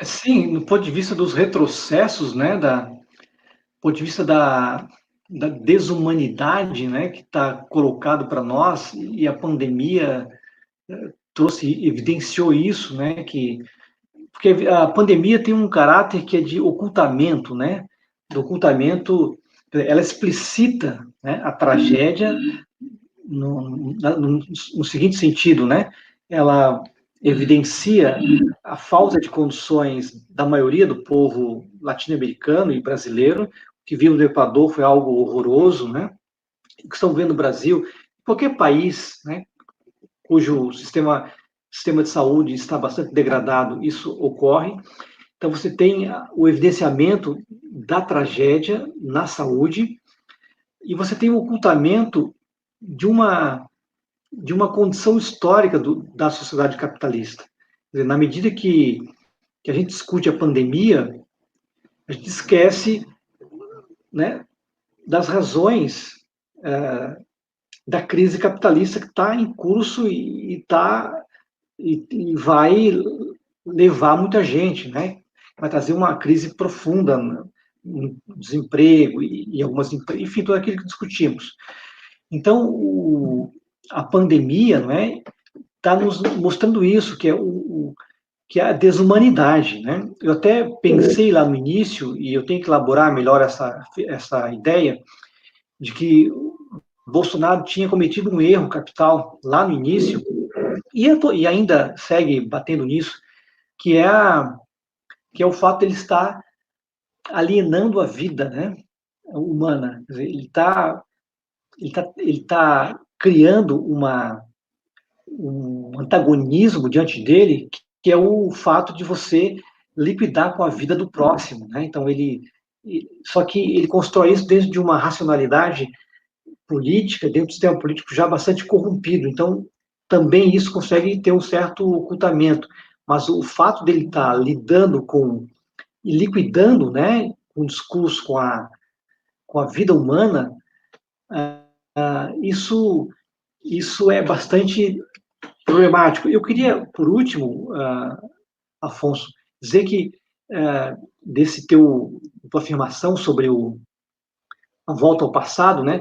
Sim, no ponto de vista dos retrocessos, né, ponto de vista da desumanidade, né, que está colocado para nós, e a pandemia evidenciou isso, né, porque a pandemia tem um caráter que é de ocultamento, né, do ocultamento, ela explicita, né, a tragédia no seguinte sentido, né, ela evidencia a falta de condições da maioria do povo latino-americano e brasileiro, que vive no Equador foi algo horroroso, né? O que estão vendo no Brasil, qualquer país, né, cujo sistema de saúde está bastante degradado, isso ocorre. Então, você tem o evidenciamento da tragédia na saúde e você tem o ocultamento de uma condição histórica da sociedade capitalista. Quer dizer, na medida que a gente discute a pandemia, a gente esquece, né, das razões da crise capitalista que está em curso e vai levar muita gente, né? Vai trazer uma crise profunda no desemprego e algumas, enfim, tudo aquilo que discutimos. Então, a pandemia, não é, está nos mostrando isso, que é a desumanidade, né? Eu até pensei lá no início, e eu tenho que elaborar melhor essa ideia, de que Bolsonaro tinha cometido um erro capital lá no início, e ainda segue batendo nisso, que é, que é o fato de ele estar alienando a vida, né, humana. Quer dizer, ele tá criando um antagonismo diante dele, que é o fato de você liquidar com a vida do próximo, né? Então só que ele constrói isso dentro de uma racionalidade política, dentro do sistema político já bastante corrompido. Então também isso consegue ter um certo ocultamento. Mas o fato dele estar lidando com e liquidando, né, um discurso com a vida humana, isso é bastante problemático. Eu queria, por último, Afonso, dizer que desse tua afirmação sobre a volta ao passado, né?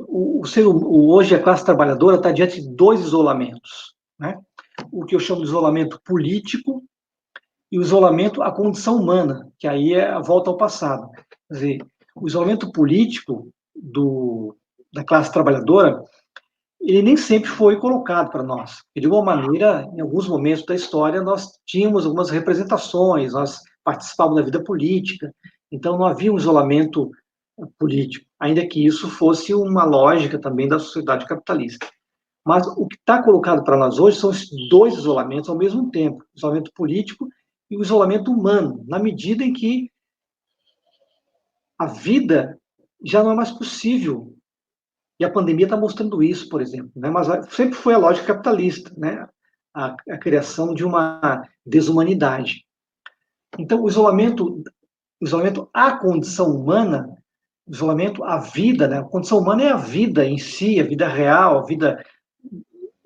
Hoje a classe trabalhadora está diante de dois isolamentos, né? O que eu chamo de isolamento político e o isolamento à condição humana, que aí é a volta ao passado. Quer dizer, o isolamento político da classe trabalhadora, ele nem sempre foi colocado para nós. De alguma maneira, em alguns momentos da história, nós tínhamos algumas representações, nós participávamos da vida política, então não havia um isolamento político, ainda que isso fosse uma lógica também da sociedade capitalista. Mas o que está colocado para nós hoje são esses dois isolamentos ao mesmo tempo, o isolamento político e o isolamento humano, na medida em que a vida já não é mais possível. E a pandemia está mostrando isso, por exemplo. Né? Mas sempre foi a lógica capitalista, né? A criação de uma desumanidade. Então, o isolamento à condição humana, o isolamento à vida, né? A condição humana é a vida em si, a vida real,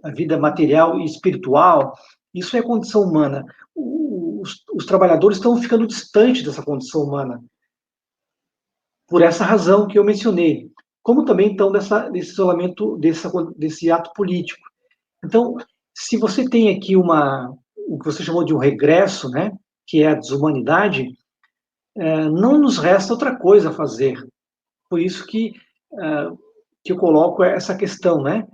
a vida material e espiritual. Isso é a condição humana. Os trabalhadores estão ficando distantes dessa condição humana, por essa razão que eu mencionei, como também estão desse isolamento, desse ato político. Então, se você tem aqui o que você chamou de um regresso, né, que é a desumanidade, não nos resta outra coisa a fazer. Por isso que eu coloco essa questão, né?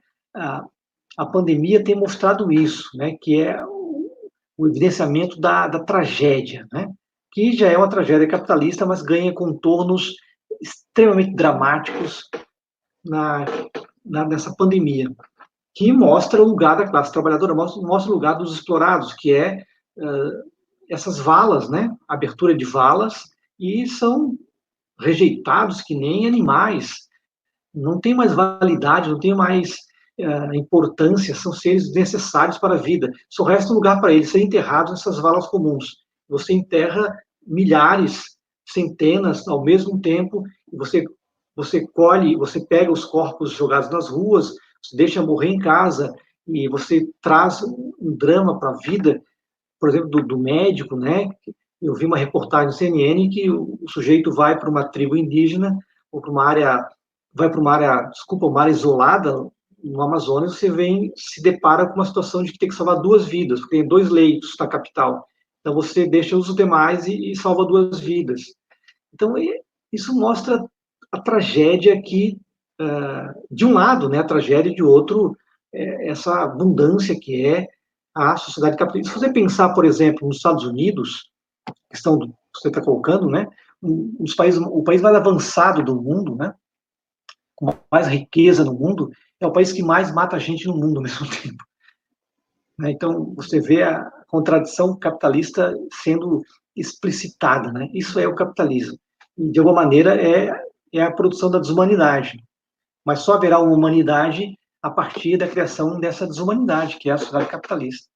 A pandemia tem mostrado isso, né, que é o evidenciamento da tragédia, né, que já é uma tragédia capitalista, mas ganha contornos extremamente dramáticos nessa pandemia, que mostra o lugar da classe trabalhadora, mostra o lugar dos explorados, que é essas valas, né, abertura de valas, e são rejeitados que nem animais, não tem mais validade, não tem mais importância, são seres necessários para a vida. Só resta um lugar para eles serem enterrados nessas valas comuns. Você enterra milhares, centenas ao mesmo tempo, e você colhe, você pega os corpos jogados nas ruas, você deixa morrer em casa, e você traz um drama para a vida, por exemplo, do médico, né? Eu vi uma reportagem no CNN que o sujeito vai para uma tribo indígena, ou para uma área, vai para uma área isolada, no Amazonas, você vem, se depara com uma situação de que tem que salvar duas vidas, porque tem dois leitos na capital. Então você deixa os demais e salva duas vidas. Então isso mostra a tragédia que, de um lado, né, a tragédia, de outro, essa abundância que é a sociedade capitalista. Se você pensar, por exemplo, nos Estados Unidos, questão que você está colocando, né? O país mais avançado do mundo, né? Com mais riqueza no mundo, é o país que mais mata gente no mundo ao mesmo tempo. Né? Então, você vê a contradição capitalista sendo explicitada, né? Isso é o capitalismo. E, de alguma maneira, é a produção da desumanidade. Mas só haverá uma humanidade a partir da criação dessa desumanidade, que é a sociedade capitalista.